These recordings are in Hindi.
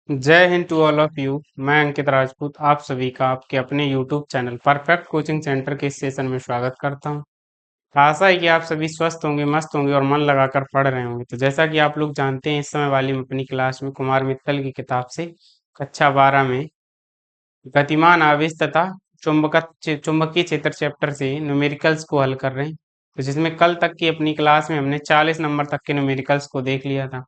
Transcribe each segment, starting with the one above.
जय Hind to all of you. मैं अंकित राजपूत आप सभी का आपके अपने YouTube channel perfect coaching centre के इस सेशन में स्वागत करता हूं। आशा है कि आप सभी स्वस्थ होंगे, मस्त होंगे और मन लगाकर पढ़ रहे होंगे। तो जैसा कि आप लोग जानते हैं, इस समय वाली मैं अपनी क्लास में कुमार मित्तल की किताब से कक्षा 12 में गतिमान आवेश तथा चुंबकीय क्षेत्र चैप्टर से न्यूमेरिकल्स को हल कर रहे हैं। तो जिसमें कल तक की अपनी क्लास में हमने 40 नंबर तक के न्यूमेरिकल्स को देख लिया था।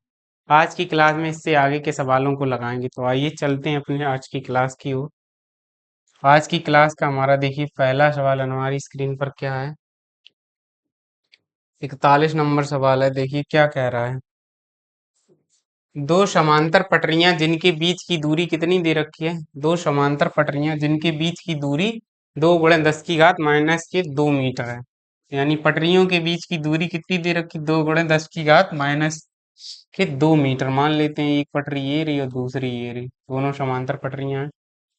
आज की क्लास में इससे आगे के सवालों को लगाएंगे। तो आइए चलते हैं अपने आज की क्लास की ओर। आज की क्लास का हमारा देखिए पहला सवाल हमारी स्क्रीन पर क्या है। 41 नंबर सवाल है, देखिए क्या कह रहा है। दो समांतर पटरियां जिनके बीच की दूरी कितनी दे रखी है। दो समांतर पटरियां जिनके बीच की दूरी 2 × 10⁻² मीटर है। यानी पटरियों के बीच की दूरी कितनी दे रखी, 2 × 10⁻² मीटर मान लेते हैं। एक पटरी ये रही और दूसरी ये रही, दोनों समांतर पटरियां हैं।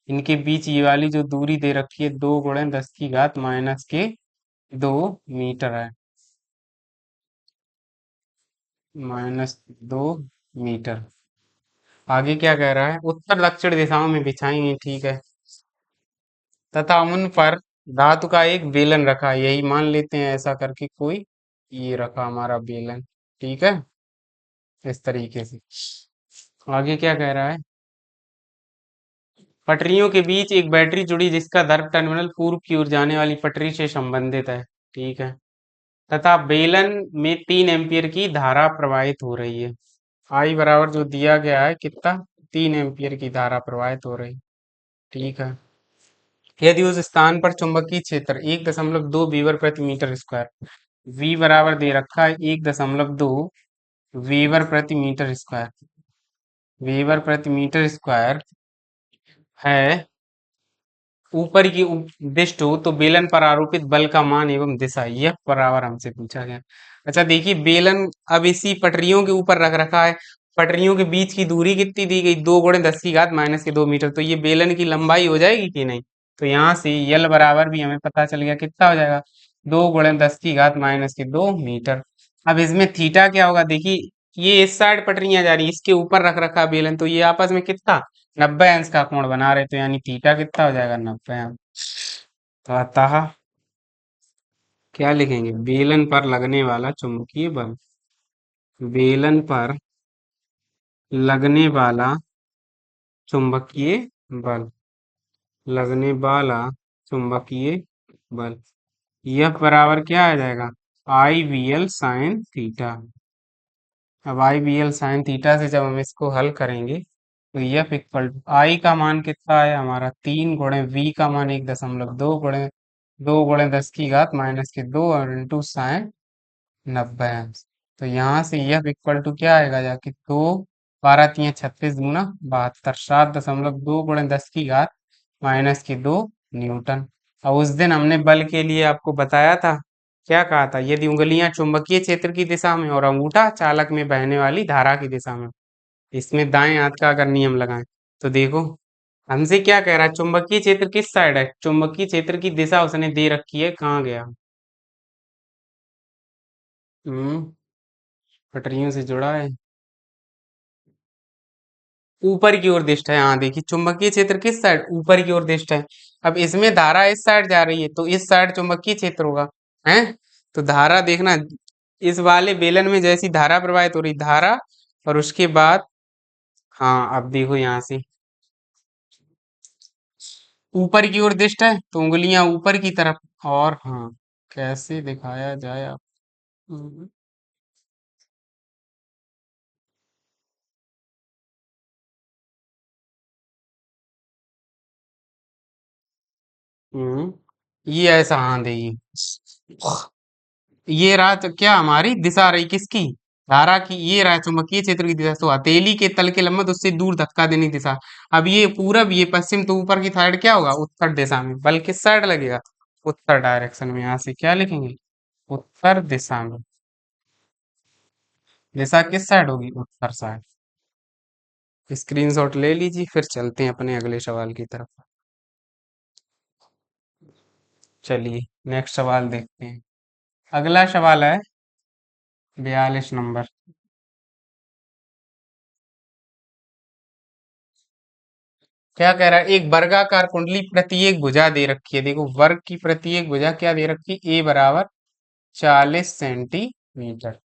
इनके बीच ये वाली जो दूरी दे रखी है 2 × 10⁻² मीटर है। -2 मीटर। आगे क्या कह रहा है, उत्तर दक्षिण दिशाओं में बिछाएंगे, ठीक है। तथा उन पर धातु का एक बेलन रखा है, यही मान लेते हैं ऐसा करके कोई। ये रखा हमारा बेलन, ठीक है, इस तरीके से। आगे क्या कह रहा है, पटरियों के बीच एक बैटरी जुड़ी जिसका दर्भ टर्मिनल पूर्व की ओर जाने वाली पटरी से संबंधित है, ठीक है। तथा बेलन में 3 एम्पियर की धारा प्रवाहित हो रही है। आई बराबर जो दिया गया है कितना, 3 एम्पियर की धारा प्रवाहित हो रही, ठीक है। यदि उस स्थान पर चुंबकीय क्षेत्र 1.2 वीवर प्रति मीटर स्क्वायर, वी बराबर दे रखा है 1.2 वीवर प्रति मीटर स्क्वायर, वीवर प्रति मीटर स्क्वायर है, ऊपर की दिष्ट हो, तो बेलन पर आरोपित बल का मान एवं दिशा, यह बराबर हमसे पूछा गया। अच्छा देखिए, बेलन अब इसी पटरियों के ऊपर रख रखा है। पटरियों के बीच की दूरी कितनी दी गई, 2 × 10⁻²मीटर। तो ये बेलन की लंबाई हो जाएगी कि नहीं। तो यहाँ से यल बराबर भी हमें पता चल गया, कितना हो जाएगा, 2 × 10⁻²मीटर। अब इसमें थीटा क्या होगा, देखिए ये इस साइड पटरियां जा रही है, इसके ऊपर रख रखा है बेलन, तो ये आपस में कितना, 90 अंश का कोण बना रहे। तो यानी थीटा कितना हो जाएगा, 90 अंश। तो अतः क्या लिखेंगे, बेलन पर लगने वाला चुंबकीय बल, बेलन पर लगने वाला चुंबकीय बल, लगने वाला चुंबकीय बल, यह बराबर क्या आ जाएगा, I VL sin थीटा। अब I VL sin थीटा से जब हम इसको हल करेंगे, तो यह इक्वल आई का मान कितना है हमारा, 3 × V का मान 1.2 × 10⁻² और इंटू साइन 90 अंश। तो यहाँ से यह इक्वल टू क्या आएगा, जाके 2 12×3 = 36, 72, 7.2 × 10⁻²न्यूटन। और उस दिन हमने बल के लिए आपको बताया था, क्या कहा था, यदि उंगलियां चुंबकीय क्षेत्र की दिशा में और अंगूठा चालक में बहने वाली धारा की दिशा में, इसमें दाएं हाथ का अगर नियम लगाएं, तो देखो हमसे क्या कह रहा है, चुंबकीय क्षेत्र किस साइड है, चुंबकीय क्षेत्र की दिशा उसने दे रखी है, कहाँ गया, हम्म पटरियों से जुड़ा है, ऊपर की ओर दिष्ट है। हाँ देखिए, चुंबकीय क्षेत्र किस साइड, ऊपर की ओर दिष्ट है। अब इसमें धारा इस साइड जा रही है, तो इस साइड चुंबकीय क्षेत्र होगा, है। तो धारा देखना, इस वाले बेलन में जैसी धारा प्रवाहित हो रही, धारा, और उसके बाद, हाँ अब देखो यहाँ से ऊपर की ओर दिष्ट है, तो उंगलियां ऊपर की तरफ। और हाँ, कैसे दिखाया जाए आप, हम्म हम्म, ये ऐसा, हाँ देखिए, ये रहा तो क्या हमारी दिशा रही किसकी, धारा की, ये रहा चुंबकीय क्षेत्र की दिशा, तो हथेली के तल के लंबवत उससे दूर धक्का देने की दिशा। अब ये पूरब, ये पश्चिम, तो ऊपर की साइड क्या होगा, उत्तर दिशा में, बल किस साइड लगेगा, उत्तर डायरेक्शन में। यहाँ से क्या लिखेंगे, उत्तर दिशा में, दिशा किस साइड होगी, उत्तर साइड। स्क्रीनशॉट ले लीजिए, फिर चलते हैं अपने अगले सवाल की तरफ। चलिए नेक्स्ट सवाल देखते हैं। अगला सवाल है 42 नंबर। क्या कह रहा है, एक वर्गाकार कुंडली प्रत्येक भुजा दे रखी है। देखो वर्ग की प्रत्येक भुजा क्या दे रखी है, ए बराबर 40 सेंटीमीटर।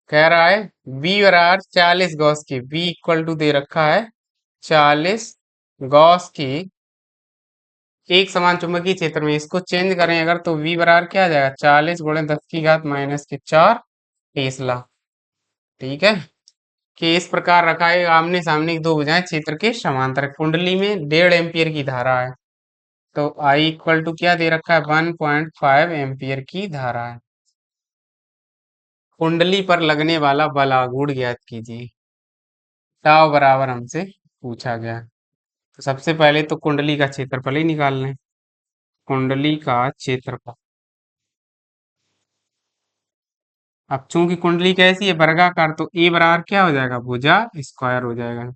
कह रहा है बी बराबर 40 गॉस की, बी इक्वल टू दे रखा है 40 गॉस की एक समान चुंबकीय क्षेत्र में। इसको चेंज करें अगर तो v बराबर क्या आ जाएगा, 40 × 10⁻⁻⁴ टेस्ला। ठीक है, कि इस प्रकार रखा है, आमने सामने की दो भुजाएं क्षेत्र के समांतर, कुंडली में 1.5 एम्पियर की धारा है। तो आई इक्वल टू क्या दे रखा है, 1.5 एम्पियर की धारा है। कुंडली पर लगने वाला बल आघूर्ण ज्ञात कीजिए, टाव बराबर हमसे पूछा गया। तो सबसे पहले तो कुंडली का क्षेत्रफल ही निकाल लें। कुंडली का क्षेत्रफल, अब चूंकि कुंडली कैसी है, वर्गाकार, तो ए बराबर क्या हो जाएगा, भुजा स्क्वायर हो जाएगा।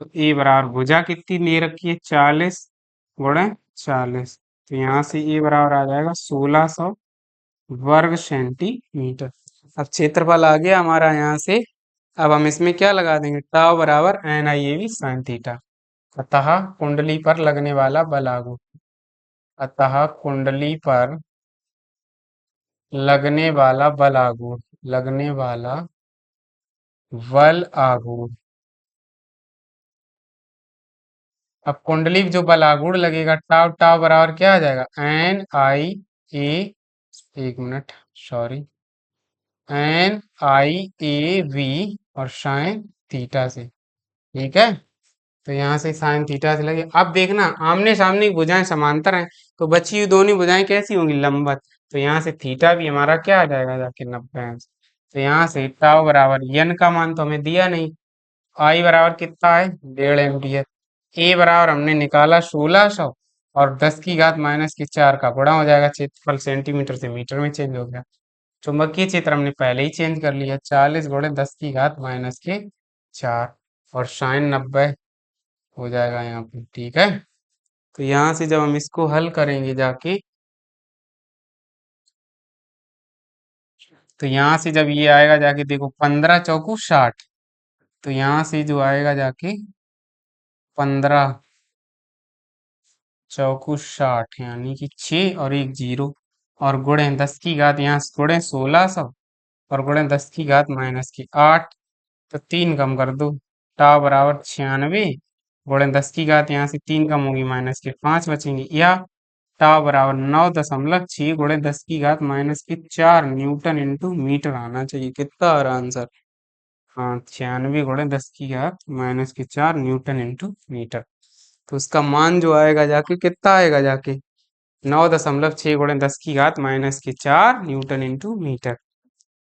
तो ए बराबर भुजा कितनी दे रखी है, 40 × 40। तो यहाँ से ए बराबर आ जाएगा 1600 वर्ग सेंटीमीटर। अब क्षेत्रफल आ गया हमारा यहाँ से। अब हम इसमें क्या लगा देंगे, टाव बराबर NIAV sin थीटा। अतः कुंडली पर लगने वाला बल आघूर्ण, अतः कुंडली पर लगने वाला बल आघूर्ण, लगने वाला बल आघूर्ण। अब कुंडली पे जो बल आघूर्ण लगेगा, टाव टाव बराबर क्या आ जाएगा, NIA, एक मिनट सॉरी, NIAV और साइन थीटा से। ठीक है, तो यहाँ से साइन थीटा से लगे। अब देखना आमने सामने की भुजाएं समांतर हैं, तो बची हुई दोनों भुजाएं कैसी होंगी, लंबवत। तो यहाँ से थीटा भी हमारा क्या आ जाएगा, जाके 90 अंश। तो यहाँ से टाव बराबर n का मान तो हमें दिया नहीं, आई बराबर कितना है, 1.5 एम्पियर। ए बराबर हमने निकाला 1600, और 10⁻⁻⁴ का गुणा हो जाएगा, क्षेत्रफल सेंटीमीटर से मीटर में चेंज हो गया। चुंबकीय क्षेत्र हमने पहले ही चेंज कर लिया, 40 × 10⁻⁴ और साइन 90 हो जाएगा यहाँ पे। ठीक है, तो यहाँ से जब हम इसको हल करेंगे जाके, तो यहाँ से जब ये आएगा जाके, देखो 15 × 4 = 60। तो यहाँ से जो आएगा जाके 15 × 4 = 60, यानी कि 6 और एक जीरो, और गुणे 10⁻, यहाँ से गुणे 1600 और गुणे 10⁻⁻8। तो 3 कम कर दो, टा बराबर 96 गुणे 10⁻, यहाँ से 3 कम होगी, -5 बचेंगे, या टा बराबर 9.6 गुणे 10⁻⁻⁴ न्यूटन इंटू मीटर आना चाहिए। कितना आ रहा आंसर, हाँ 96 गुणे 10⁻⁻⁴ न्यूटन इंटू मीटर। तो उसका मान जो आएगा जाके कितना आएगा जाके, 9.6 गुणे 10⁻⁻⁴ न्यूटन इंटू मीटर।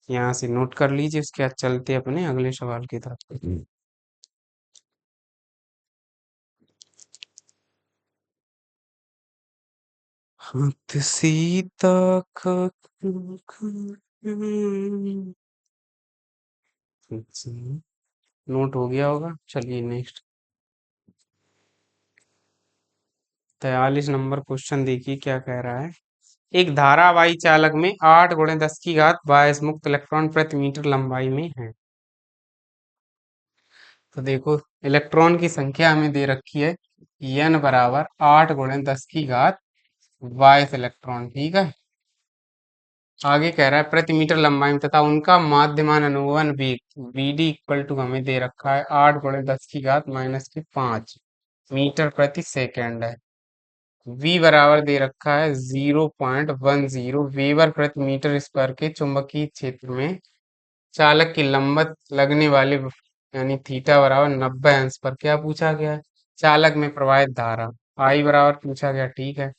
यहाँ से नोट कर लीजिए, उसके बाद चलते अपने अगले सवाल की तरफ। हाथ सीता का नोट हो गया होगा, चलिए नेक्स्ट। 43 नंबर क्वेश्चन देखिए क्या कह रहा है। एक धारावाही चालक में 8 गुणे 10⁻22 मुक्त इलेक्ट्रॉन प्रति मीटर लंबाई में है। तो देखो इलेक्ट्रॉन की संख्या हमें दे रखी है, n बराबर 8 गुणे 10⁻22 इलेक्ट्रॉन। ठीक है, आगे कह रहा है प्रति मीटर लंबाई में, तथा उनका माध्यमान अनुवन वेग vd इक्वल टू हमें दे रखा है 8 गुणे 10⁻⁵ मीटर प्रति सेकेंड है। v बराबर दे रखा है 0.10 वेबर प्रति मीटर स्क्वायर के चुंबकीय क्षेत्र में चालक की लंबत लगने वाले, यानी थीटा बराबर 90 अंश पर क्या पूछा गया है, चालक में प्रवाहित धारा आई बराबर पूछा गया। ठीक है,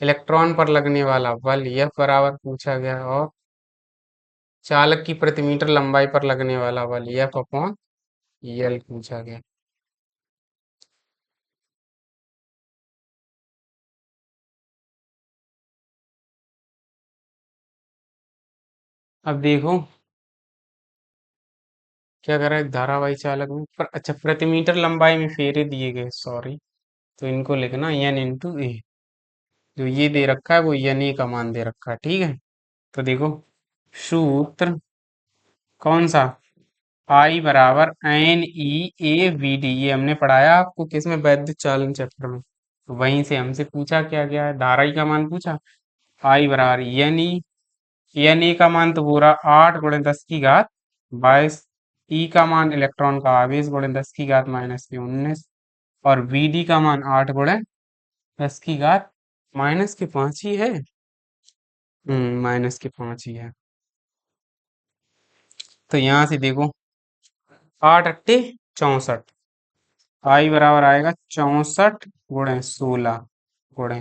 इलेक्ट्रॉन पर लगने वाला बल F बराबर पूछा गया, और चालक की प्रति मीटर लंबाई पर लगने वाला बल F/L पूछा गया। अब देखो क्या कर रहा है, धारावाही चालक में अच्छा प्रति मीटर लंबाई में फेरे दिए गए, सॉरी, तो इनको लिखना n × a। जो ये दे रखा है वो n a का मान दे रखा है। ठीक है, तो देखो सूत्र कौन सा, आई बराबर n e A v d, ये हमने पढ़ाया आपको किसमें, वैद्युत चालन चैप्टर में। तो वहीं से हमसे पूछा क्या गया है, धारा ई का मान पूछा। आई बराबर एन ई का मान तो पूरा 8 × 10 की घात 22, ई का मान इलेक्ट्रॉन का आवेश गुणे 10 की घात -19, और वी डी का मान 8 × 10 की घात -5 ही है। -5 ही है। तो यहाँ से देखो 8 × 8 = 64, आई बराबर आएगा 64 × 16 गुणे।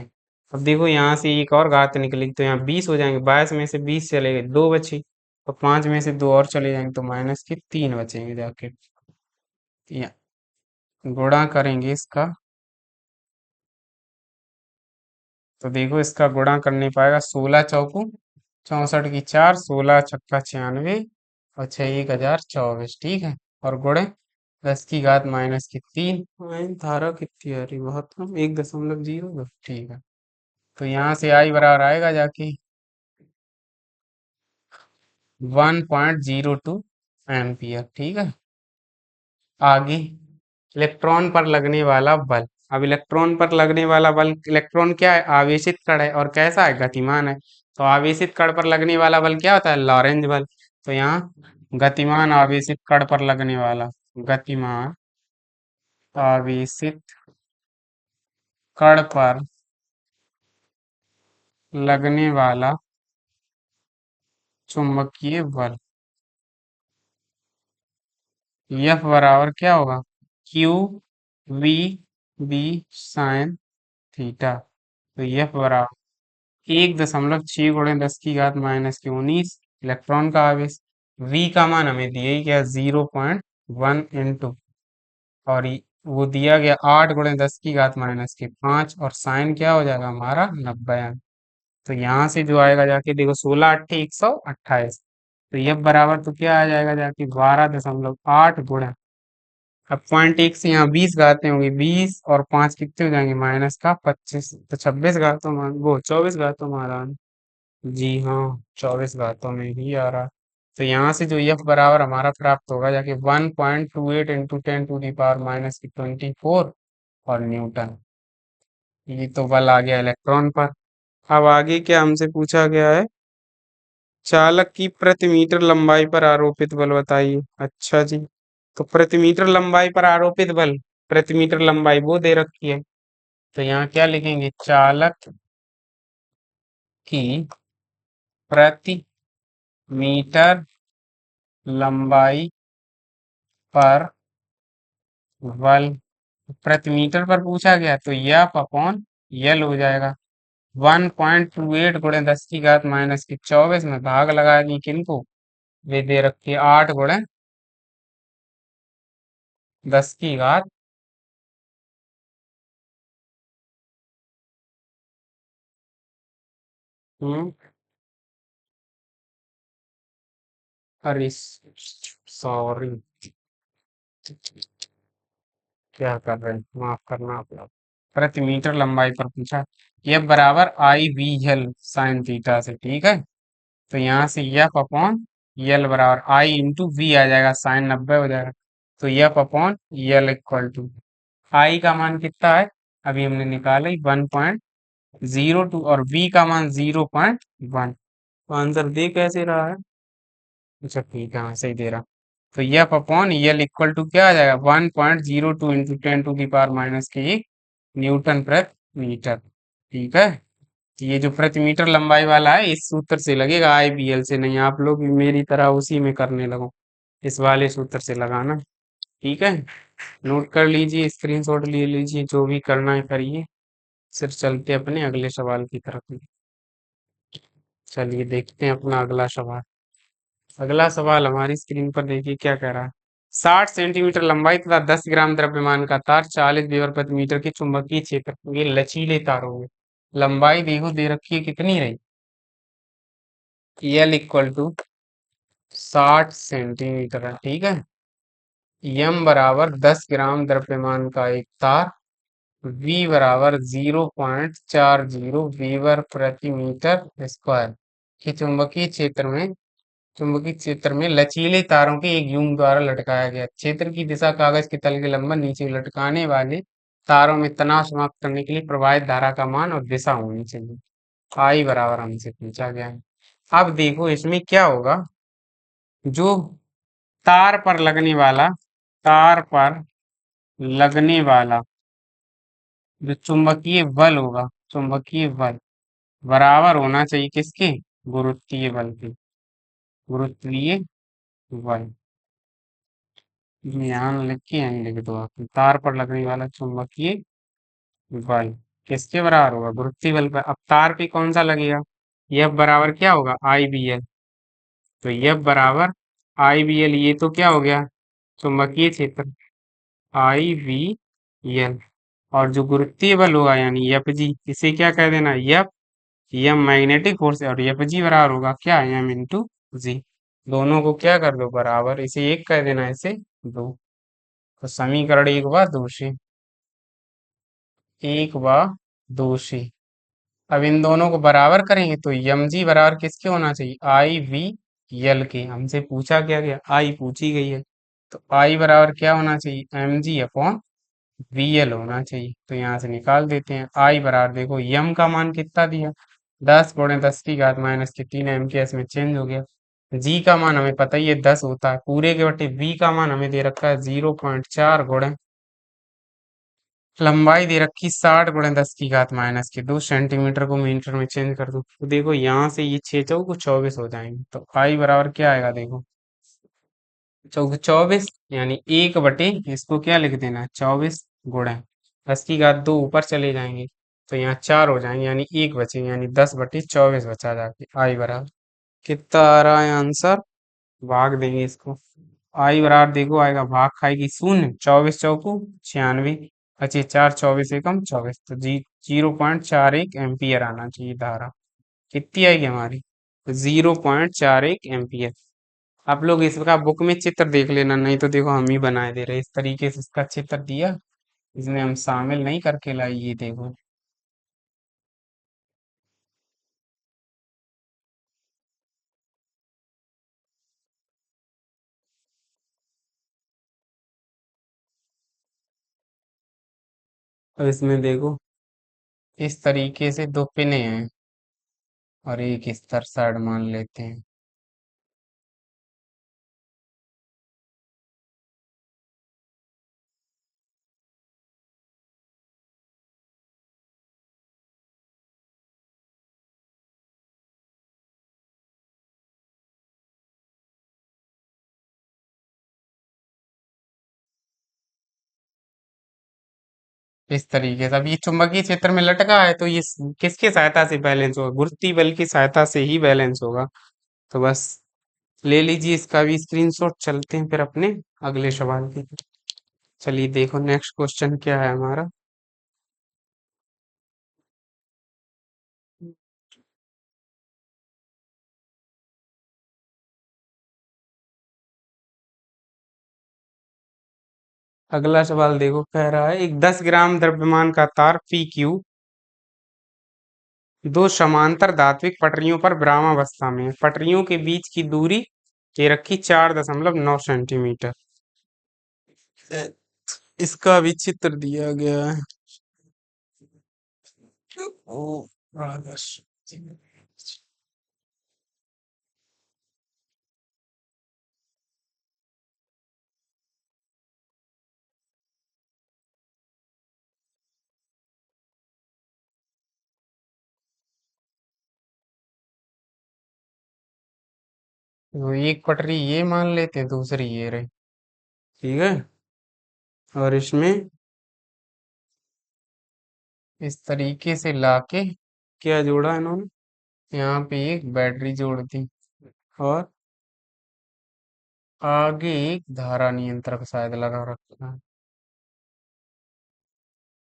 अब देखो यहाँ से एक और घात निकली तो यहाँ 20 हो जाएंगे, 22 में से 20 चले गए, 2 बची, और 5 में से 2 और चले जाएंगे तो -3 बचेंगे जाके। या गुणा करेंगे इसका, तो देखो इसका गुणा करने पाएगा, 16 चौकू 64 की 4, 16 छक्का 96, और 6 × 1 = 24, ठीक है। और गुणे 10 की घात -3, धारा कितनी आ रही, बहुत कम, 1.02, ठीक है। तो यहाँ से आई बराबर आएगा जाके 1.02 एम्पियर, ठीक है। आगे इलेक्ट्रॉन पर लगने वाला बल। अब इलेक्ट्रॉन पर लगने वाला बल, इलेक्ट्रॉन क्या है, आवेशित कण है, और कैसा है, गतिमान है। तो आवेशित कण पर लगने वाला बल क्या होता है, लॉरेंज बल। तो यहाँ गतिमान आवेशित कण पर लगने वाला, गतिमान आवेशित कण पर लगने वाला चुंबकीय बल F बराबर क्या होगा, q v B sine theta. तो F बराबर 1.6 × 10 की घात -19 इलेक्ट्रॉन का आवेश। V का मान हमें दिया ही क्या, 0.1 इंटू, और वो दिया गया 8 × 10 की घात -5, और साइन क्या हो जाएगा हमारा 90। तो यहाँ से जो आएगा जाके देखो, 16 × 8 = 128। तो ये बराबर तो क्या आ जाएगा जाके 12.8 गुणा, अब 0.1 से यहाँ 20 घातें होंगी, 20 और 5 कितने हो जाएंगे, -25, तो 26 घातों में, वो 24 घातों में आ रहा है। जी हाँ, 24 घातों में ही आ रहा है। तो यहाँ से जो F बराबर हमारा प्राप्त होगा जाके 1.28 × 10⁻⁻24, और न्यूटन। ये तो बल आ गया इलेक्ट्रॉन पर। अब आगे क्या हमसे पूछा गया है, चालक की प्रति मीटर लंबाई पर आरोपित बल बताइए। अच्छा जी, तो प्रति मीटर लंबाई पर आरोपित बल, प्रति मीटर लंबाई वो दे रखी है। तो यहाँ क्या लिखेंगे, चालक की प्रति मीटर लंबाई पर बल, प्रति मीटर पर पूछा गया तो F अपॉन यल हो जाएगा। 1.28 × 10 की घात -24 में भाग लगा दी किनको, वे दे रखी है 8 × 10 की घात, हम्म, अरे सॉरी, क्या कर रहे हैं, माफ करना आप लोग। प्रति मीटर लंबाई पर पूछा, ये बराबर I/V/L साइन थीटा से, ठीक है। तो यहाँ से F अपॉन यल बराबर I इंटू वी आ जाएगा, साइन 90 हो जाएगा। तो F upon l equal to, I का मान कितना है, अभी हमने निकाला ही 1.02, और V का मान 0.1। तो आंसर दे कैसे रहा है, अच्छा ठीक है, हाँ सही दे रहा। तो F upon l equal to क्या आ जाएगा, 1.02 इंटू 10⁻⁻1 न्यूटन प्रति मीटर, ठीक है। तो ये जो प्रति मीटर लंबाई वाला है, इस सूत्र से लगेगा, IBL से नहीं। आप लोग भी मेरी तरह उसी में करने लगो, इस वाले सूत्र से लगाना, ठीक है। नोट कर लीजिए, स्क्रीनशॉट ले लीजिए, जो भी करना है करिए। फिर चलते अपने अगले सवाल की तरफ। चलिए देखते हैं अपना अगला सवाल। अगला सवाल हमारी स्क्रीन पर देखिए क्या कह रहा है। 60 सेंटीमीटर लंबाई तथा 10 ग्राम द्रव्यमान का तार 40 वेबर प्रति मीटर के चुंबकीय क्षेत्र, ये लचीले तारों में लंबाई देखो दे रखी है, कितनी रही, L इक्वल टू 60 सेंटीमीटर है, ठीक है। M बराबर 10 ग्राम द्रव्यमान का एक तार, V बराबर 0.40 वेबर प्रति मीटर स्क्वायर के चुंबकीय क्षेत्र में चुंबकीय क्षेत्र में लचीले तारों के एक यूं द्वारा लटकाया गया क्षेत्र की दिशा कागज के तल के लंबन नीचे लटकाने वाले तारों में तनाव समाप्त करने के लिए प्रवाहित धारा का मान और दिशा होनी चाहिए। आई बराबर हमसे पूछा गया है। अब देखो इसमें क्या होगा, जो तार पर लगने वाला तार पर लगने वाला जो चुंबकीय बल होगा, चुंबकीय बल बराबर होना चाहिए किसके, गुरुत्वीय बल के। गुरुत्वीय बल यहाँ लिख के यहीं लिख दो आप, तार पर लगने वाला चुंबकीय बल किसके बराबर होगा, गुरुत्वीय बल पर। अब तार पे कौन सा लगेगा, F बराबर क्या होगा, आई बी एल। तो F बराबर आई बी एल, ये तो क्या हो गया, चुंबकीय क्षेत्र आई बी एल। और जो गुरुत्वीय बल होगा यानी एफ जी, इसे क्या कह देना, एफ, एम मैग्नेटिक फोर्स है, और एफ जी बराबर होगा क्या, एम इंटू जी। दोनों को क्या कर दो बराबर, इसे एक कह देना, इसे दो। तो समीकरण एक व दो से, एक व दो से। अब इन दोनों को बराबर करेंगे तो एम जी बराबर किसके होना चाहिए, आई वी एल के। हमसे पूछा क्या गया, आई पूछी गई है। तो आई बराबर क्या होना चाहिए, m g upon v l होना चाहिए। तो यहाँ से निकाल देते हैं। आई बराबर देखो यम का मान कितना दिया, 10 × 10⁻³ एम के, इसमें चेंज हो गया। जी का मान हमें पता ही है 10 होता है पूरे के बटे, वी का मान हमें दे रखा है 0.4 गुणे लंबाई दे रखी 60 × 10⁻², 2 सेंटीमीटर को मीटर में चेंज कर दो। तो देखो यहाँ से ये 6 × 4 = 24 हो जाएंगे। तो आई बराबर क्या आएगा देखो, 24 यानी 1 बटे, इसको क्या लिख देना, 24 गुणे 10⁻², ऊपर चले जाएंगे तो यहाँ 4 हो जाएंगे, यानी 1 बचे, यानी 10/24 बचा जाके। आई बराबर कितना आ रहा है आंसर, भाग देंगे इसको। आई बराबर देखो आएगा, भाग खाएगी शून्य, 24 × 4 = 96, बचे 4, 24 एकम 24, तो जी 0.41 आना चाहिए धारा। कितनी आएगी हमारी, 0.41 एम्पियर। आप लोग इसका बुक में चित्र देख लेना, नहीं तो देखो हम ही बनाए दे रहे, इस तरीके से इसका चित्र दिया, इसमें हम शामिल नहीं करके लाई, ये देखो। और इसमें देखो इस तरीके से दो पिने हैं और एक स्तर साइड मान लेते हैं। इस तरीके से अब ये चुंबकीय क्षेत्र में लटका है, तो ये किसकी सहायता से बैलेंस होगा, गुरुत्वीय बल की सहायता से ही बैलेंस होगा। तो बस ले लीजिए इसका भी स्क्रीनशॉट, चलते हैं फिर अपने अगले सवाल की। चलिए देखो नेक्स्ट क्वेश्चन क्या है हमारा। अगला सवाल देखो, कह रहा है एक 10 ग्राम द्रव्यमान का तार पी क्यू दो समांतर धात्विक पटरियों पर विरामावस्था में है। पटरियों के बीच की दूरी ये रखी 4.9 सेंटीमीटर। इसका भी चित्र दिया गया है। ओ रागस। तो एक पटरी ये मान लेते हैं, दूसरी ये रही, ठीक है। और इसमें इस तरीके से लाके क्या जोड़ा इन्होंने, यहाँ पे एक बैटरी जोड़ दी और आगे एक धारा नियंत्रक शायद लगा रखा है,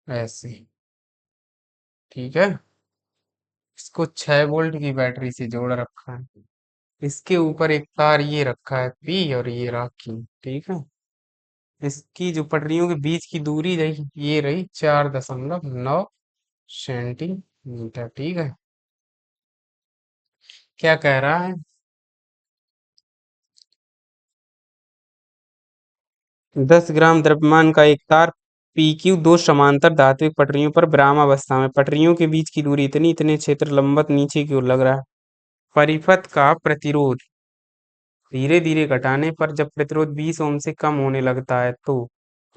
ऐसे, ठीक है। इसको 6 वोल्ट की बैटरी से जोड़ रखा है। इसके ऊपर एक तार ये रखा है पी, और ये राखी, ठीक है। इसकी जो पटरियों के बीच की दूरी रही, ये रही 4.9 सेंटीमीटर, ठीक है। क्या कह रहा है, 10 ग्राम द्रव्यमान का एक तार PQ दो समांतर धात्विक पटरियों पर विरामावस्था में, पटरियों के बीच की दूरी इतनी, इतने क्षेत्र लंबवत नीचे की ओर लग रहा है। परिपथ का प्रतिरोध धीरे धीरे घटाने पर जब प्रतिरोध 20 ओम से कम होने लगता है तो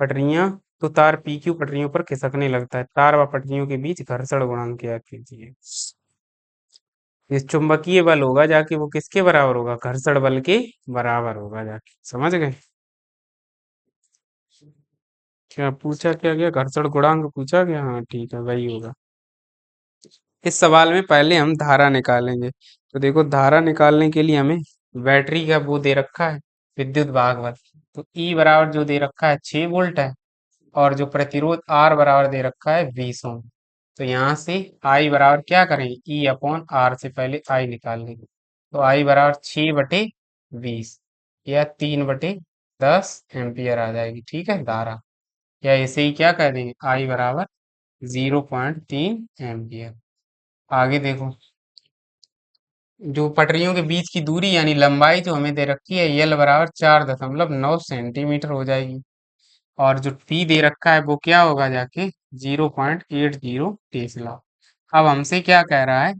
पटरियां तो तार PQ पटरियों पर खिसकने लगता है। तार व पटरियों के बीच घर्षण गुणांक क्या कीजिए। ये चुंबकीय बल होगा जाके वो किसके बराबर होगा, घर्षण बल के बराबर होगा जाके, समझ गए। क्या पूछा, क्या गया, घर्षण गुणांक पूछा गया, हाँ ठीक है वही होगा। इस सवाल में पहले हम धारा निकालेंगे, तो देखो धारा निकालने के लिए हमें बैटरी का वो दे रखा है, विद्युत भागवत। तो ई बराबर जो दे रखा है 6 वोल्ट है, और जो प्रतिरोध आर बराबर दे रखा है 20 ओम। तो यहाँ से आई बराबर क्या करेंगे, ई अपॉन आर से पहले आई निकाल लेंगे। तो आई बराबर 6/20 या 3/10 एम्पियर आ जाएगी, ठीक है धारा। या इसे ही क्या कह देंगे, आई बराबर 0.3 एम्पियर। आगे देखो, जो पटरियों के बीच की दूरी यानी लंबाई जो हमें दे रखी है यल बराबर 4.9 सेंटीमीटर हो जाएगी, और जो टी दे रखा है वो क्या होगा जाके 0.80 टेस्ला। अब हमसे क्या कह रहा है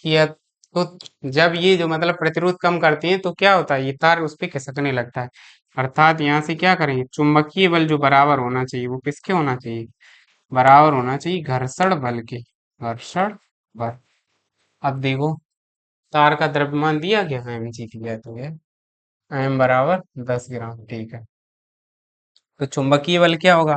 कि अब तो जब ये जो मतलब प्रतिरोध कम करती है तो क्या होता है, ये तार उस पे खिसकने लगता है। अर्थात यहाँ से क्या करेंगे, चुंबकीय बल जो बराबर होना चाहिए वो किसके होना चाहिए, बराबर होना चाहिए घर्षण बल के, घर्षण बल। अब देखो, तार का द्रव्यमान दिया गया है, mg दिया है, तो ये m बराबर 10 ग्राम, ठीक है। तो चुंबकीय बल क्या होगा,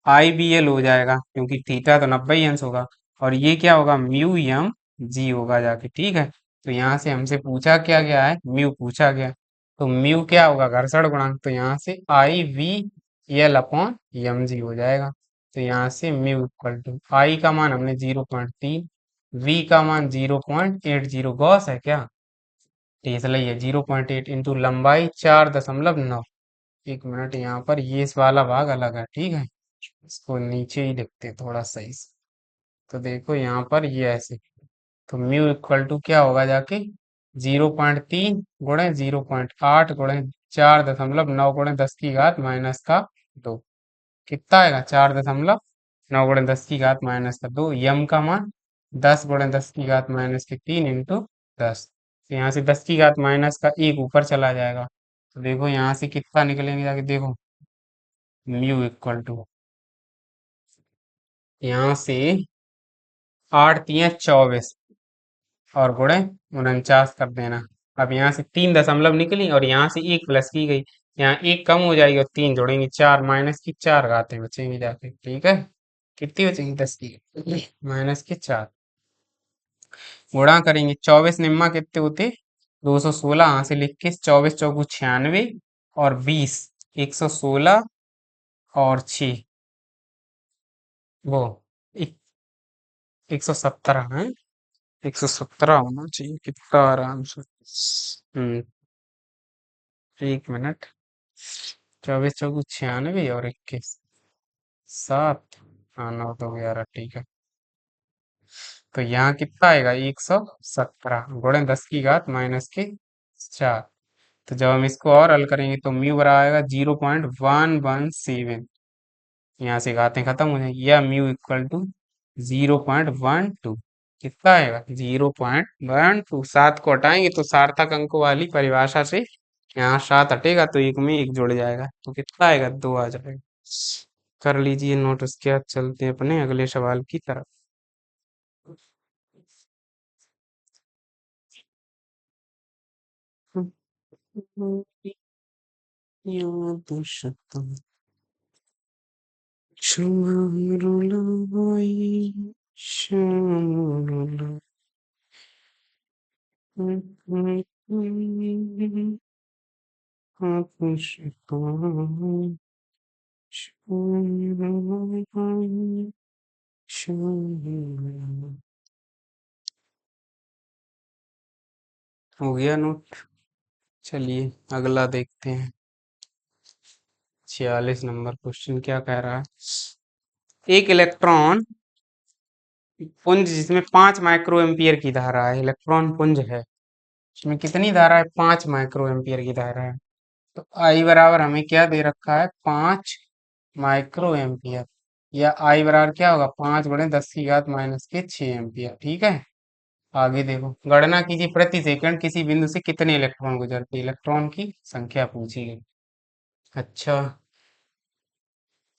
आई बी एल हो जाएगा, क्योंकि थीटा तो 90 अंश होगा, और ये क्या होगा, म्यू एम जी होगा जाके, ठीक है। तो यहाँ से हमसे पूछा क्या गया है, म्यू पूछा गया। तो म्यू क्या होगा, घर्षण गुणांक, तो यहाँ से I V L upon M G हो जाएगा। तो यहाँ से म्यू इक्वल टू आई का मान हमने 0.3, वी का मान 0.80, गॉस है क्या, टेस्ला ही है, 0.8 इंटू लंबाई 4.9। एक मिनट, यहाँ पर ये इस वाला भाग अलग है, ठीक है, इसको नीचे ही लिखते हैं थोड़ा सही से। तो देखो यहाँ पर ये ऐसे, तो म्यू इक्वल टू क्या होगा जाके 0.3 गुणे 0.8 गुणे 4.9 गुणे 10 की घात माइनस का 2। कितना आएगा, 4.9 गुणे 10 की घात माइनस का 2, यम का मान 10 गुणे 10 की घात माइनस के 3 इंटू 10। तो यहाँ से 10 की घात माइनस का 1 ऊपर चला जाएगा। तो देखो यहाँ से कितना निकलेंगे जाके, देखो म्यू इक्वल टू यहाँ से 8×3 = 24 और गुणे 49 कर देना। अब यहाँ से 3 दशमलव निकली और यहाँ से 1 प्लस की गई, यहाँ 1 कम हो जाएगी और 3 जोड़ेंगे, 4 - की 4 घातें बचेंगी जाके, ठीक है। कितनी बचेंगी, 10 की -4 गुणा करेंगे, 24 निम्मा कितने होते, 216, यहाँ से लिख के 24 चौकू 96 और 20 116 और 6 वो 117 है, 117 होना चाहिए, कितना आराम से। 1 मिनट, 24 × 4 = 96 और 21 7, हाँ 9 × 2 = 11, ठीक है। तो यहाँ कितना आएगा, 117 गुणे 10 की घात माइनस के 4। तो जब हम इसको और हल करेंगे तो म्यू बराबर आएगा 0.117, यहाँ से घातें खत्म हो जाएंगी, या म्यू इक्वल टू 0.12। कितना आएगा, 0.12। 7 को हटाएंगे तो सार्थक अंकों वाली परिभाषा से यहाँ 7 हटेगा तो एक में एक जुड़ जाएगा, तो कितना आएगा, 2 आ जाएगा। कर लीजिए नोट, उसके बाद चलते हैं अपने अगले सवाल की तरफ। हो गया नोट, चलिए अगला देखते हैं। 46 नंबर क्वेश्चन क्या कह रहा है, एक इलेक्ट्रॉन पुंज जिसमें 5 माइक्रो एम्पियर की धारा है, इलेक्ट्रॉन पुंज है, इसमें कितनी धारा है, 5 माइक्रो एम्पियर की धारा है। तो आई बराबर हमें क्या दे रखा है, 5 माइक्रो एम्पियर, या आई बराबर क्या होगा, 5 × 10⁻⁻⁴ ठीक है। आगे देखो, गणना कीजिए प्रति सेकंड किसी बिंदु से कितने इलेक्ट्रॉन गुजरते हैं, इलेक्ट्रॉन की संख्या पूछी गई। अच्छा,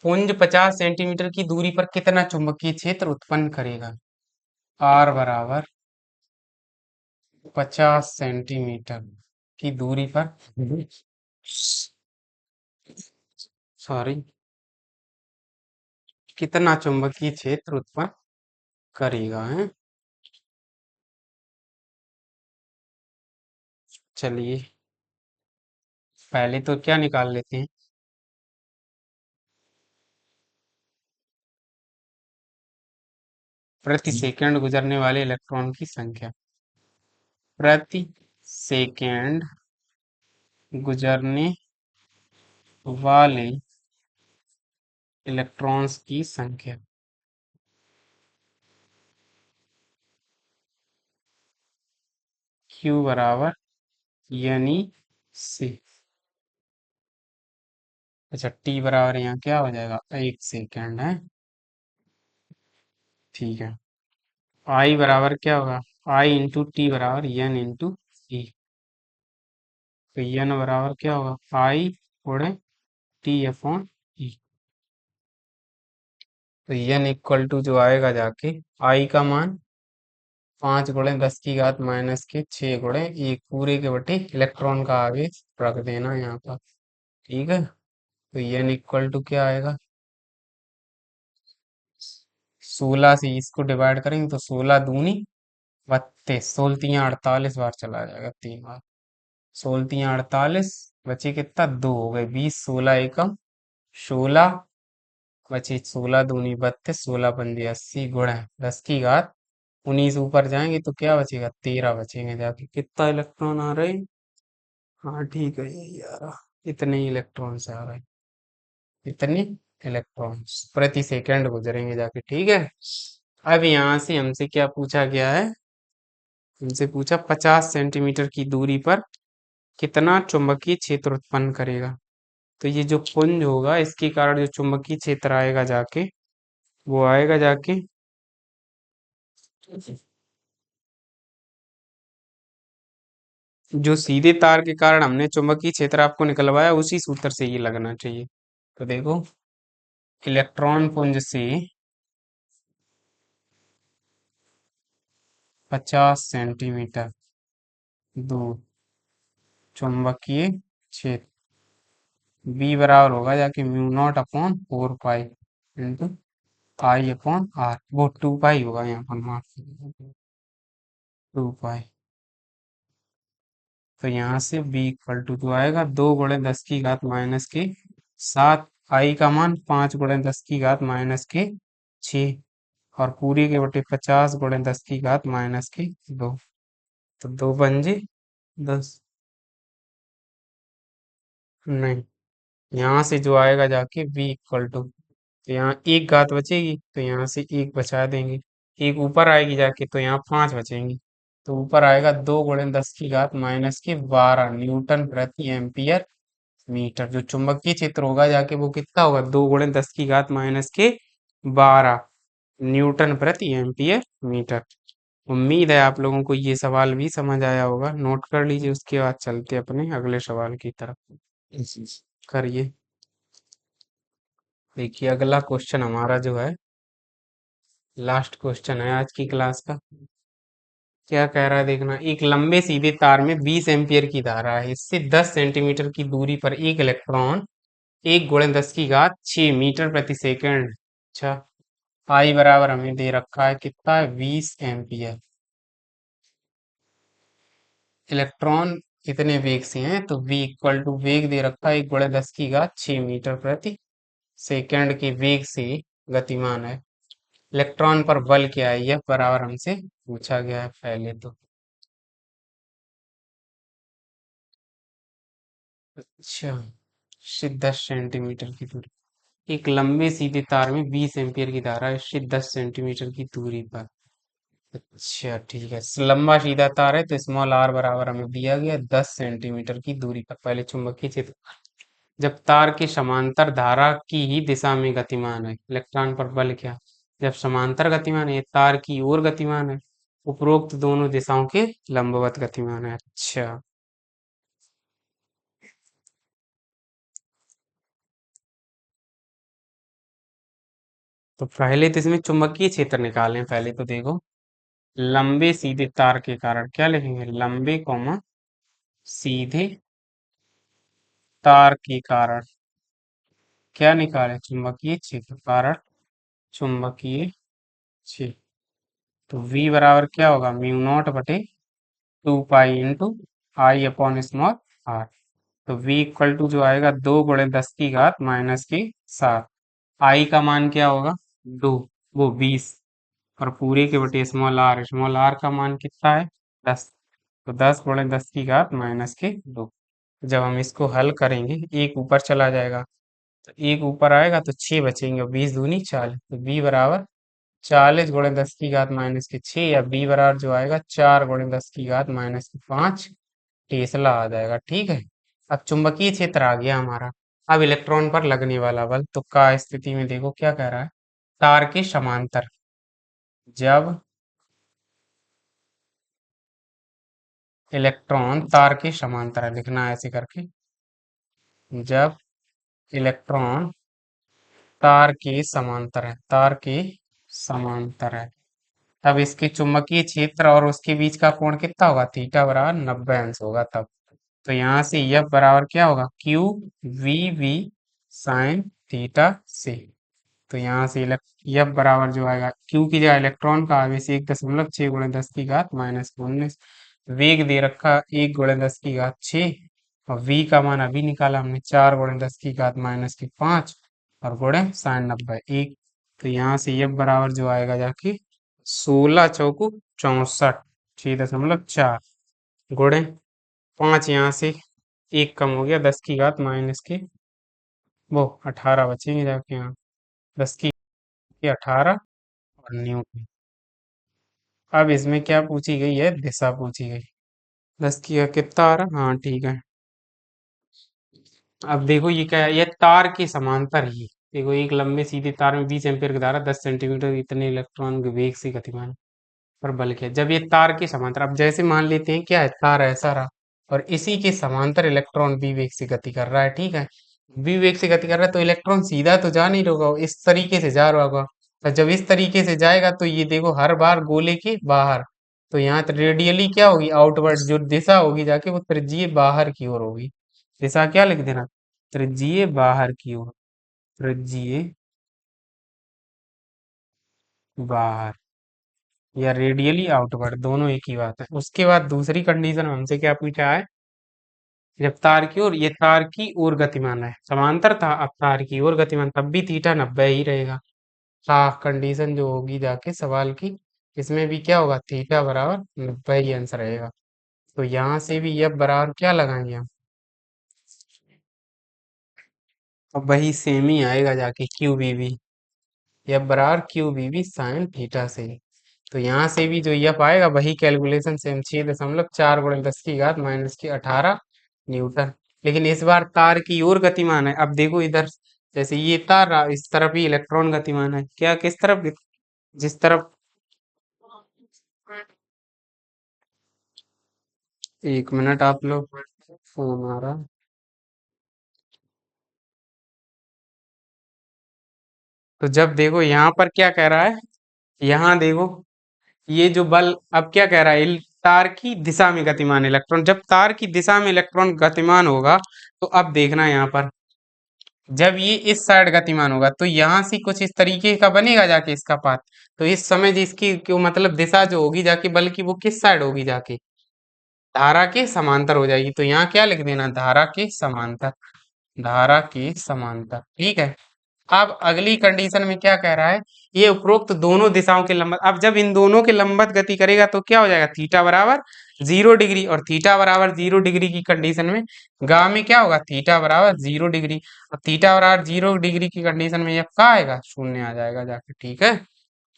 पुंज 50 सेंटीमीटर की दूरी पर कितना चुंबकीय क्षेत्र उत्पन्न करेगा। आर बराबर 50 सेंटीमीटर की दूरी पर, सॉरी, कितना चुंबकीय क्षेत्र उत्पन्न करेगा है। चलिए पहले तो क्या निकाल लेते हैं, प्रति सेकंड गुजरने वाले इलेक्ट्रॉन की संख्या, प्रति सेकंड गुजरने वाले इलेक्ट्रॉन्स की संख्या, क्यू बराबर यानी सी। अच्छा, टी बराबर यहाँ क्या हो जाएगा, 1 सेकंड है, ठीक है। आई बराबर क्या होगा, आई इंटू टी बराबर एन इंटू ई, तो एन बराबर क्या होगा, आई गुणे टी अपॉन ई। तो एन इक्वल टू जो आएगा जाके, आई का मान 5 × 10⁻⁻⁶ गुणे एक पूरे के बटे इलेक्ट्रॉन का आगे रख देना यहाँ पर, ठीक है। तो एन इक्वल टू क्या आएगा, 16 से इसको डिवाइड करेंगे तो 16 दूनी 32, 16 × 3 = 48 बार चला जाएगा, 3 बार, 16 × 3 = 48, बचे कितना, 2 हो गए, 20, 16 एकम 16, बचे 16 दूनी 32, 16 पंजे 80 गुणे 10⁻19, ऊपर जाएंगे तो क्या बचेगा, 13 बचेंगे जाके, कितना इलेक्ट्रॉन आ रहे हैं, हाँ ठीक है, यही आ रहा, इतने ही इलेक्ट्रॉन से आ रहे हैं, इतने इलेक्ट्रॉन्स प्रति सेकंड गुजरेंगे जाके, ठीक है। अब यहाँ से हमसे क्या पूछा गया है, हमसे पूछा 50 सेंटीमीटर की दूरी पर कितना चुंबकीय क्षेत्र उत्पन्न करेगा। तो ये जो पुंज होगा इसके कारण जो चुंबकीय क्षेत्र आएगा जाके, वो आएगा जाके, जो सीधे तार के कारण हमने चुंबकीय क्षेत्र आपको निकलवाया उसी सूत्र से ये लगना चाहिए। तो देखो, इलेक्ट्रॉन पुंज से 50 सेंटीमीटर दूर चुंबकीय क्षेत्र बी बराबर होगा जाके μ0/4 पाई इंटू I/R, वो 2 पाई होगा यहाँ पर, माफ, 2 पाई। तो यहाँ से b इक्वल टू जो आएगा, 2 × 10⁻⁻⁷, आई का मान 5 × 10⁻⁻⁶, और पूरी के बटे 50 × 10⁻⁻2, तो 2 पंजे 10, नहीं, यहाँ से जो आएगा जाके v इक्वल टू, तो यहाँ एक घात बचेगी तो यहाँ से एक बचा देंगे, एक ऊपर आएगी जाके तो यहाँ 5 बचेंगी, तो ऊपर आएगा 2 × 10⁻⁻12 न्यूटन प्रति एम्पियर मीटर। जो चुंबकीय क्षेत्र होगा जाके वो कितना होगा, 2 × 10⁻12 न्यूटन प्रति एम्पियर मीटर। उम्मीद है आप लोगों को ये सवाल भी समझ आया होगा, नोट कर लीजिए, उसके बाद चलते अपने अगले सवाल की तरफ। करिए, देखिए अगला क्वेश्चन हमारा जो है, लास्ट क्वेश्चन है आज की क्लास का। क्या कह रहा है देखना, एक लंबे सीधे तार में 20 एम्पियर की धारा है, इससे 10 सेंटीमीटर की दूरी पर एक इलेक्ट्रॉन 1 × 10⁻⁶ मीटर प्रति सेकंड, अच्छा, आई बराबर हमें दे रखा है कितना है, 20 एम्पियर, इलेक्ट्रॉन इतने वेग से हैं, तो v इक्वल टू वेग दे रखा है 1 × 10⁻⁶ मीटर प्रति सेकंड के वेग से गतिमान है। इलेक्ट्रॉन पर बल क्या है, यह बराबर हमसे पूछा गया है पहले तो। अच्छा, 10 सेंटीमीटर की दूरी, एक लंबे सीधे तार में 20 एम्पियर की धारा है इससे 10 सेंटीमीटर की दूरी पर, अच्छा ठीक है, लंबा सीधा तार है तो स्मॉल आर बराबर हमें दिया गया 10 सेंटीमीटर की दूरी पर। पहले चुंबकीय क्षेत्र, जब तार के समांतर धारा की ही दिशा में गतिमान है, इलेक्ट्रॉन पर बल क्या? जब समांतर गतिमान है, ये तार की ओर गतिमान है, उपरोक्त दोनों दिशाओं के लंबवत गतिमान है। अच्छा, तो पहले तो इसमें चुंबकीय क्षेत्र निकालें। पहले तो देखो, लंबे सीधे तार के कारण क्या लिखेंगे, लंबे कॉमा सीधे तार के कारण क्या निकालें, चुंबकीय क्षेत्र, कारण चुंबकीय क्षेत्र। तो V बराबर क्या होगा, म्यू नॉट बटे 2 pi into I upon small r. तो V इक्वल टू जो आएगा 2 × 10⁻⁻⁷। आई का मान क्या होगा, 2, वो 20, और पूरे के बटे स्मॉल आर का मान कितना है, 10। तो 10 × 10⁻⁻²। जब हम इसको हल करेंगे, एक ऊपर चला जाएगा, तो एक ऊपर आएगा तो 6 बचेंगे, और 20 दूनी 40। तो बी बराबर 40 × 10⁻⁻6, या बी बराबर जो आएगा 4 × 10⁻⁻5 टेस्ला आ जाएगा। ठीक है। अब चुंबकीय क्षेत्र आ गया हमारा। अब इलेक्ट्रॉन पर लगने वाला बल, तो का स्थिति में देखो क्या कह रहा है, तार के समांतर, जब इलेक्ट्रॉन तार के समांतर है, लिखना है ऐसे करके, जब इलेक्ट्रॉन तार के समांतर है, तार के समांतर है, तब इसके चुंबकीय क्षेत्र और उसके बीच का कोण कितना होगा, थीटा बराबर 90 अंश होगा तब। तो यहाँ से F बराबर क्या होगा, q v v sine theta से। तो यहाँ से F बराबर जो आएगा, क्यू की जगह इलेक्ट्रॉन का आवेश 1.6 × 10⁻⁻⁹ वेग दे रखा 1 × 10⁻⁶, और V का मान अभी निकाला हमने 4 × 10⁻⁻5, और गुणे साइन 90 1। तो यहाँ से F बराबर जो आएगा जाके 16 × 4 = 64, 6.4, गुणे 5, यहाँ से एक कम हो गया, 10⁻⁻के वो 18 बचेंगे जाके यहाँ, 10⁻18, और न्यूटन। अब इसमें क्या पूछी गई है, दिशा पूछी गई। 10 कितना आ रहा, हाँ ठीक है। अब देखो ये क्या है, ये तार के समांतर ही, देखो एक लंबे सीधे तार में 20 एम्पीयर की धारा 10 सेंटीमीटर इतने इलेक्ट्रॉन के वेग से गतिमान पर बल किया, जब ये तार के समांतर, अब जैसे मान लेते हैं क्या है, तार ऐसा रहा, और इसी के समांतर इलेक्ट्रॉन बी वेग से गति कर रहा है। ठीक है, बी वेग से गति कर रहा है, तो इलेक्ट्रॉन सीधा तो जा नहीं रहा होगा, इस तरीके से जा रहा होगा। तो जब इस तरीके से जाएगा तो ये देखो हर बार गोले के बाहर, तो यहाँ रेडियली क्या होगी, आउटवर्ड जो दिशा होगी जाके वो त्रिज्यीय बाहर की ओर होगी। दिशा क्या लिख देना, त्रिज्यीय बाहर की ओर, त्रिज्यीय बाहर, या रेडियली आउटवर्ड, दोनों एक ही बात है। उसके बाद दूसरी कंडीशन हमसे क्या पूछा है, जब तार की ओर, ये तार की ओर गतिमान है, समांतर था, अब तार की ओर गतिमान, तब भी थीटा 90 ही रहेगा। हाँ, कंडीशन जो होगी जाके सवाल की, इसमें भी क्या होगा, थीटा बराबर 90 ही आंसर रहेगा। तो यहाँ से भी एफ बराबर क्या लगाएंगे हम, अब वही सेम ही आएगा जाके, क्यू बी वी, एफ बराबर q B v sine theta से। तो यहाँ से भी जो एफ आएगा वही कैलकुलेशन सेम, 6.4 × 10⁻⁻18 न्यूटन। लेकिन इस बार तार की ओर गतिमान है। अब देखो इधर, जैसे ये तार रहा, इस तरफ ही इलेक्ट्रॉन गतिमान है, क्या किस तरफ, जिस तरफ, एक मिनट आप लोग, फोन आ रहा। तो जब देखो यहाँ पर क्या कह रहा है, यहाँ देखो ये जो बल, अब क्या कह रहा है, तार की दिशा में गतिमान इलेक्ट्रॉन, जब तार की दिशा में इलेक्ट्रॉन गतिमान होगा, तो अब देखना यहाँ पर, जब ये इस साइड गतिमान होगा तो यहाँ से कुछ इस तरीके का बनेगा जाके इसका पाथ। तो इस समय जिसकी क्यों मतलब दिशा जो होगी जाके बल की, वो किस साइड होगी जाके, धारा के समांतर हो जाएगी। तो यहाँ क्या लिख देना, धारा के समांतर, धारा के समांतर। ठीक है। अब अगली कंडीशन में क्या कह रहा है, ये उपरोक्त दोनों दिशाओं के लंबवत, अब जब इन दोनों के लंबवत गति करेगा तो क्या हो जाएगा, थीटा बराबर 0 डिग्री, और थीटा बराबर 0 डिग्री की कंडीशन में गा में क्या होगा, थीटा बराबर 0 डिग्री, और थीटा बराबर 0 डिग्री की कंडीशन में यह क्या आएगा, शून्य आ जाएगा जाके। ठीक है,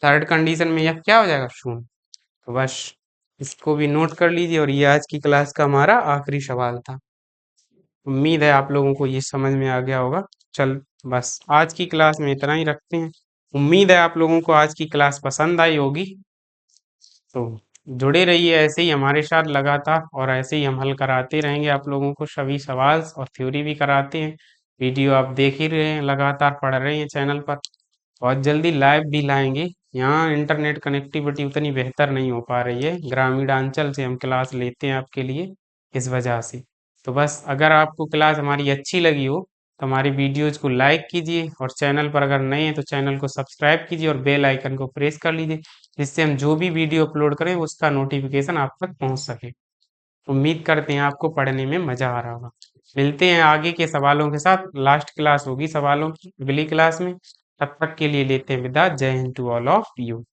थर्ड कंडीशन में यह क्या हो जाएगा, शून्य। तो बस इसको भी नोट कर लीजिए और ये आज की क्लास का हमारा आखिरी सवाल था। उम्मीद है आप लोगों को ये समझ में आ गया होगा। चल बस आज की क्लास में इतना ही रखते हैं। उम्मीद है आप लोगों को आज की क्लास पसंद आई होगी। तो जुड़े रहिए ऐसे ही हमारे साथ लगातार और ऐसे ही हम हल कराते रहेंगे आप लोगों को सभी सवाल और थ्योरी भी कराते हैं। वीडियो आप देख ही रहे हैं, लगातार पढ़ रहे हैं चैनल पर। बहुत जल्दी लाइव भी लाएंगे। यहाँ इंटरनेट कनेक्टिविटी उतनी बेहतर नहीं हो पा रही है, ग्रामीणांचल से हम क्लास लेते हैं आपके लिए, इस वजह से। तो बस अगर आपको क्लास हमारी अच्छी लगी हो तो हमारी वीडियोज को लाइक कीजिए और चैनल पर अगर नए हैं तो चैनल को सब्सक्राइब कीजिए और बेल आइकन को प्रेस कर लीजिए, जिससे हम जो भी वीडियो अपलोड करें उसका नोटिफिकेशन आप तक पहुंच सके। उम्मीद करते हैं आपको पढ़ने में मजा आ रहा होगा। मिलते हैं आगे के सवालों के साथ। लास्ट क्लास होगी सवालों की अगली क्लास में। तब तक के लिए लेते हैं विदा। जय Hind to all of you.